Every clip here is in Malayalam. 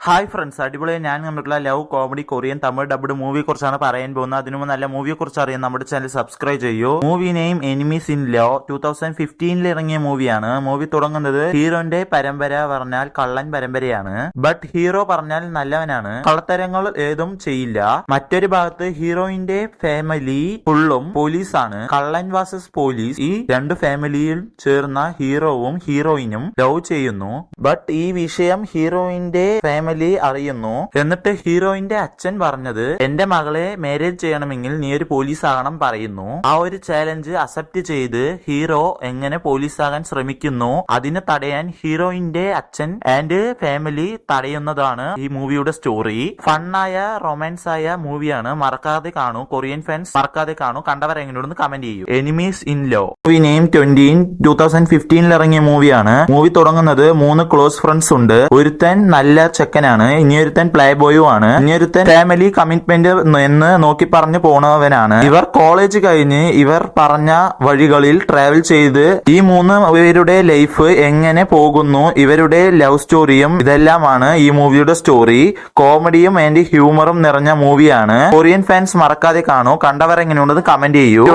ഹായ് ഫ്രണ്ട്സ്, അടിപൊളിയായി ഞാൻ കണ്ടിട്ടുള്ള love comedy Korean Tamil dubbed മൂവിയെ കുറിച്ചാണ് പറയാൻ പോകുന്നത്. അതിനു മുമ്പ് നല്ല മൂവിയെ കുറിച്ച് അറിയാൻ നമ്മുടെ ചാനൽ സബ്സ്ക്രൈബ് ചെയ്യൂ. Movie name enemies in law 2015 ഇറങ്ങിയ മൂവിയാണ്. മൂവി തുടങ്ങുന്നത് ഹീറോന്റെ പരമ്പര പറഞ്ഞാൽ കള്ളൻ പരമ്പരയാണ്. ബട്ട് ഹീറോ പറഞ്ഞാൽ നല്ലവനാണ്, കള്ളത്തരങ്ങൾ ഏതും ചെയ്യില്ല. മറ്റൊരു ഭാഗത്ത് ഹീറോയിന്റെ ഫാമിലി ഫുള്ളും പോലീസാണ്. കള്ളൻ വാസസ് പോലീസ്, ഈ രണ്ട് ഫാമിലിയിൽ ചേർന്ന ഹീറോവും ഹീറോയിനും ലവ് ചെയ്യുന്നു. ബട്ട് ഈ വിഷയം ഹീറോയിന്റെ ഫാമിലി അറിയുന്നു. എന്നിട്ട് ഹീറോയിന്റെ അച്ഛൻ പറഞ്ഞത്, എന്റെ മകളെ മാരേജ് ചെയ്യണമെങ്കിൽ നീ ഒരു പോലീസ് ആകണം പറയുന്നു. ആ ഒരു ചാലഞ്ച് അക്സെപ്റ്റ് ചെയ്ത് ഹീറോ എങ്ങനെ പോലീസ് ആകാൻ ശ്രമിക്കുന്നു, അതിനെ തടയാൻ ഹീറോയിന്റെ അച്ഛൻ ആൻഡ് ഫാമിലി തടയുന്നതാണ് ഈ മൂവിയുടെ സ്റ്റോറി. ഫണ്ണായ റൊമാൻസ് ആയ മൂവിയാണ്, മറക്കാതെ കാണൂ. കൊറിയൻ ഫാൻസ് മറക്കാതെ കാണൂ. കണ്ടവർ എങ്ങനെയുണ്ടെന്ന് കമന്റ് ചെയ്യൂ. Enemies in law movie name 2015 ഇറങ്ങിയ മൂവിയാണ്. മൂവി തുടങ്ങുന്നത് 3 ക്ലോസ് ഫ്രണ്ട്സ് ഉണ്ട്. ഒരുത്തൻ നല്ല ചെക്കനാണ്, ഇനിയൊരുത്തൻ പ്ലേ ബോയും ആണ്, ഇനിയൊരുത്തൻ ഫാമിലി കമ്മിറ്റ്മെന്റ് എന്ന് നോക്കി പറഞ്ഞു പോണവനാണ്. ഇവർ കോളേജ് കഴിഞ്ഞ് ഇവർ പറഞ്ഞ വഴികളിൽ ട്രാവൽ ചെയ്ത് ഈ 3 പേരുടെ ലൈഫ് എങ്ങനെ പോകുന്നു, ഇവരുടെ ലവ് സ്റ്റോറിയും ഇതെല്ലാമാണ് ഈ മൂവിയുടെ സ്റ്റോറി. കോമഡിയും ആൻഡ് ഹ്യൂമറും നിറഞ്ഞ മൂവിയാണ്. കൊറിയൻ ഫാൻസ് മറക്കാതെ കാണൂ. കണ്ടവർ എങ്ങനെയുണ്ടെന്ന് കമന്റ് ചെയ്യൂ.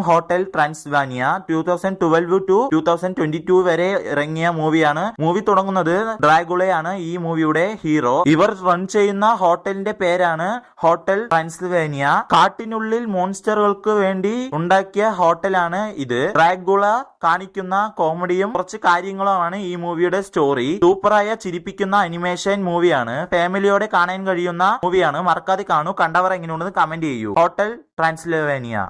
ഹോട്ടൽ ട്രാൻസ്വാനിയ 2012 ടു 2022 വരെ ഇറങ്ങിയ മൂവിയാണ്. മൂവി തുടങ്ങുന്നത് ഡ്രാഗുളയാണ് ഈ മൂവിയുടെ ഹീറോ. ഇവർ റൺ ചെയ്യുന്ന ഹോട്ടലിന്റെ പേരാണ് ഹോട്ടൽ ട്രാൻസ്വാനിയ. കാട്ടിനുള്ളിൽ മോൺസ്റ്ററുകൾക്ക് വേണ്ടി ഉണ്ടാക്കിയ ഹോട്ടലാണ് ഇത്. ഡ്രാഗുള കാണിക്കുന്ന കോമഡിയും കുറച്ച് കാര്യങ്ങളുമാണ് ഈ മൂവിയുടെ സ്റ്റോറി. സൂപ്പറായ ചിരിപ്പിക്കുന്ന അനിമേഷൻ മൂവിയാണ്. ഫാമിലിയോടെ കാണാൻ കഴിയുന്ന മൂവിയാണ്. മറക്കാതെ കാണൂ. കണ്ടവർ എങ്ങനെയുണ്ടെന്ന് കമന്റ് ചെയ്യൂ. ഹോട്ടൽ ട്രാൻസ്വാനിയ.